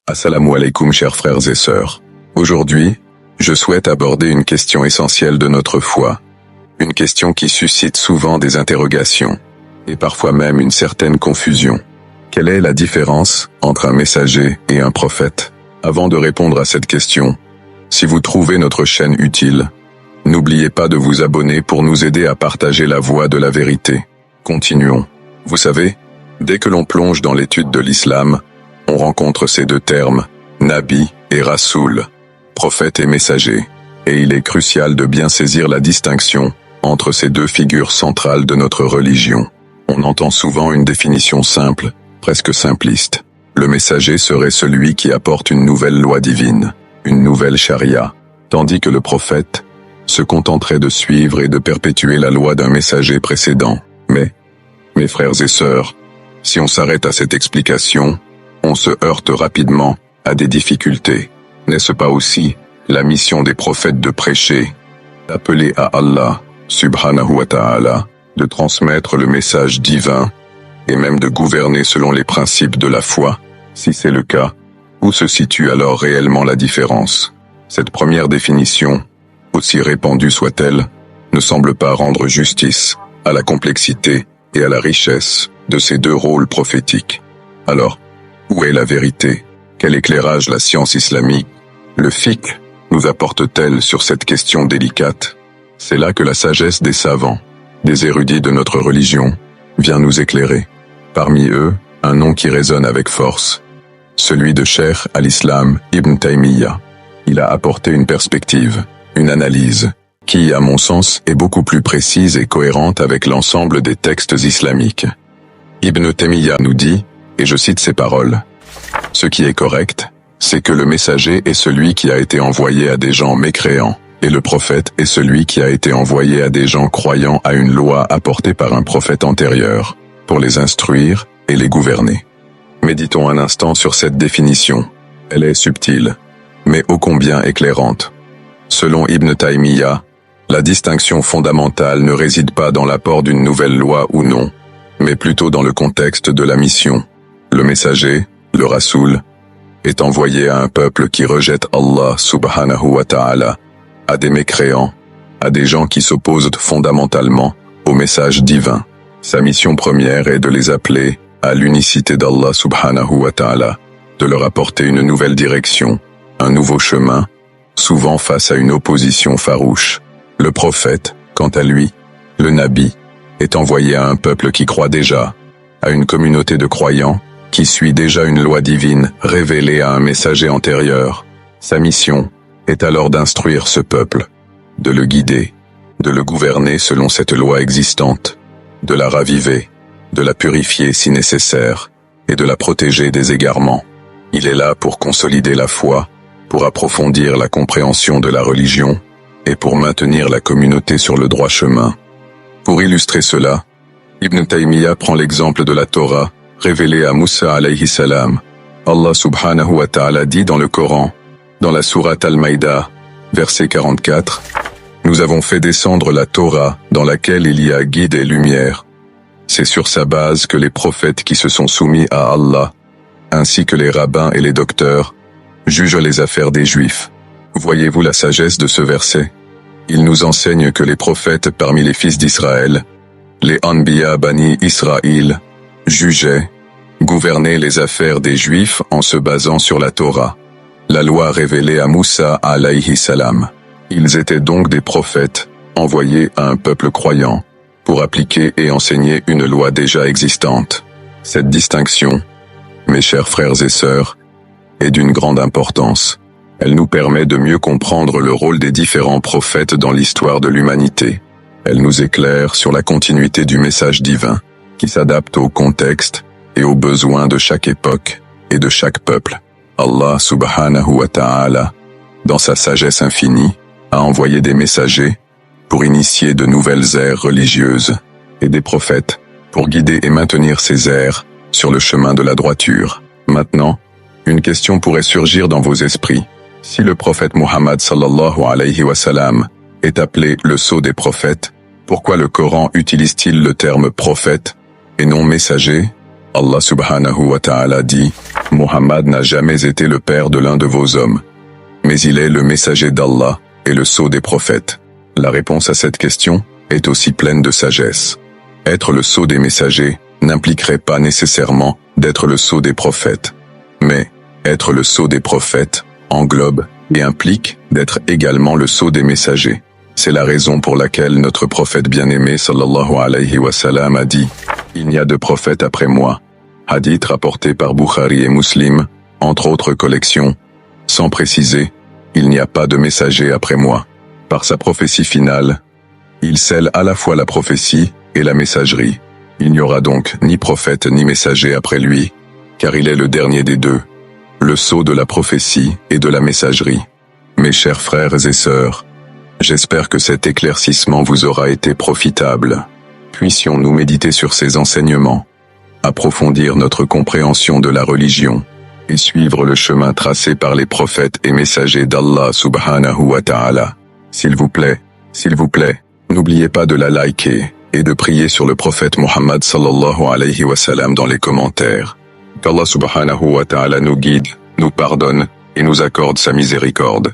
Assalamu alaikum chers frères et sœurs. Aujourd'hui, je souhaite aborder une question essentielle de notre foi. Une question qui suscite souvent des interrogations, et parfois même une certaine confusion. Quelle est la différence entre un messager et un prophète? Avant de répondre à cette question, si vous trouvez notre chaîne utile, n'oubliez pas de vous abonner pour nous aider à partager la voie de la vérité. Continuons. Vous savez, dès que l'on plonge dans l'étude de l'islam, on rencontre ces deux termes, Nabi et Rasoul, prophète et messager, et il est crucial de bien saisir la distinction entre ces deux figures centrales de notre religion. On entend souvent une définition simple, presque simpliste. Le messager serait celui qui apporte une nouvelle loi divine, une nouvelle charia, tandis que le prophète se contenterait de suivre et de perpétuer la loi d'un messager précédent. Mais, mes frères et sœurs, si on s'arrête à cette explication, on se heurte rapidement à des difficultés. N'est-ce pas aussi la mission des prophètes de prêcher, d'appeler à Allah, subhanahu wa ta'ala, de transmettre le message divin, et même de gouverner selon les principes de la foi? Si c'est le cas, où se situe alors réellement la différence? Cette première définition, aussi répandue soit-elle, ne semble pas rendre justice à la complexité et à la richesse de ces deux rôles prophétiques. Alors, où est la vérité? Quel éclairage la science islamique, le fiqh, nous apporte-t-elle sur cette question délicate? C'est là que la sagesse des savants, des érudits de notre religion, vient nous éclairer. Parmi eux, un nom qui résonne avec force, celui de Cheikh al-Islam Ibn Taymiyyah. Il a apporté une perspective, une analyse, qui, à mon sens, est beaucoup plus précise et cohérente avec l'ensemble des textes islamiques. Ibn Taymiyyah nous dit, et je cite ses paroles, « Ce qui est correct, c'est que le messager est celui qui a été envoyé à des gens mécréants, et le prophète est celui qui a été envoyé à des gens croyant à une loi apportée par un prophète antérieur, pour les instruire et les gouverner. » Méditons un instant sur cette définition. Elle est subtile, mais ô combien éclairante. Selon Ibn Taymiyyah, la distinction fondamentale ne réside pas dans l'apport d'une nouvelle loi ou non, mais plutôt dans le contexte de la mission. Le messager, le Rasoul, est envoyé à un peuple qui rejette Allah subhanahu wa ta'ala, à des mécréants, à des gens qui s'opposent fondamentalement au message divin. Sa mission première est de les appeler à l'unicité d'Allah subhanahu wa ta'ala, de leur apporter une nouvelle direction, un nouveau chemin, souvent face à une opposition farouche. Le prophète, quant à lui, le Nabi, est envoyé à un peuple qui croit déjà, à une communauté de croyants qui suit déjà une loi divine révélée à un messager antérieur. Sa mission est alors d'instruire ce peuple, de le guider, de le gouverner selon cette loi existante, de la raviver, de la purifier si nécessaire, et de la protéger des égarements. Il est là pour consolider la foi, pour approfondir la compréhension de la religion, et pour maintenir la communauté sur le droit chemin. Pour illustrer cela, Ibn Taymiyyah prend l'exemple de la Torah, révélée à Moussa alayhi salam. Allah subhanahu wa ta'ala dit dans le Coran, dans la sourate Al-Maïda, verset 44, « Nous avons fait descendre la Torah dans laquelle il y a guide et lumière. C'est sur sa base que les prophètes qui se sont soumis à Allah, ainsi que les rabbins et les docteurs, jugent les affaires des Juifs. » Voyez-vous la sagesse de ce verset? Il nous enseigne que les prophètes parmi les fils d'Israël, les Anbiya Bani Israël, jugeaient, gouvernaient les affaires des Juifs en se basant sur la Torah, la loi révélée à Moussa alayhi salam. Ils étaient donc des prophètes, envoyés à un peuple croyant, pour appliquer et enseigner une loi déjà existante. Cette distinction, mes chers frères et sœurs, est d'une grande importance. Elle nous permet de mieux comprendre le rôle des différents prophètes dans l'histoire de l'humanité. Elle nous éclaire sur la continuité du message divin, qui s'adapte au contexte et aux besoins de chaque époque et de chaque peuple. Allah subhanahu wa ta'ala, dans sa sagesse infinie, a envoyé des messagers pour initier de nouvelles ères religieuses et des prophètes pour guider et maintenir ces ères sur le chemin de la droiture. Maintenant, une question pourrait surgir dans vos esprits. Si le prophète Muhammad sallallahu alayhi wa sallam est appelé le sceau des prophètes, pourquoi le Coran utilise-t-il le terme prophète et non messager? Allah subhanahu wa ta'ala dit, Muhammad n'a jamais été le père de l'un de vos hommes, mais il est le messager d'Allah et le sceau des prophètes. La réponse à cette question est aussi pleine de sagesse. Être le sceau des messagers n'impliquerait pas nécessairement d'être le sceau des prophètes, mais être le sceau des prophètes englobe et implique d'être également le sceau des messagers. C'est la raison pour laquelle notre prophète bien-aimé sallallahu alayhi wa sallam a dit « Il n'y a de prophète après moi ». Hadith rapporté par Bukhari et Muslim, entre autres collections, sans préciser « Il n'y a pas de messager après moi ». Par sa prophétie finale, il scelle à la fois la prophétie et la messagerie. Il n'y aura donc ni prophète ni messager après lui, car il est le dernier des deux, le sceau de la prophétie et de la messagerie. Mes chers frères et sœurs, j'espère que cet éclaircissement vous aura été profitable. Puissions-nous méditer sur ces enseignements, approfondir notre compréhension de la religion et suivre le chemin tracé par les prophètes et messagers d'Allah subhanahu wa ta'ala. S'il vous plaît, n'oubliez pas de la liker et de prier sur le prophète Muhammad sallallahu alayhi wa sallam dans les commentaires. Qu'Allah subhanahu wa ta'ala nous guide, nous pardonne et nous accorde sa miséricorde.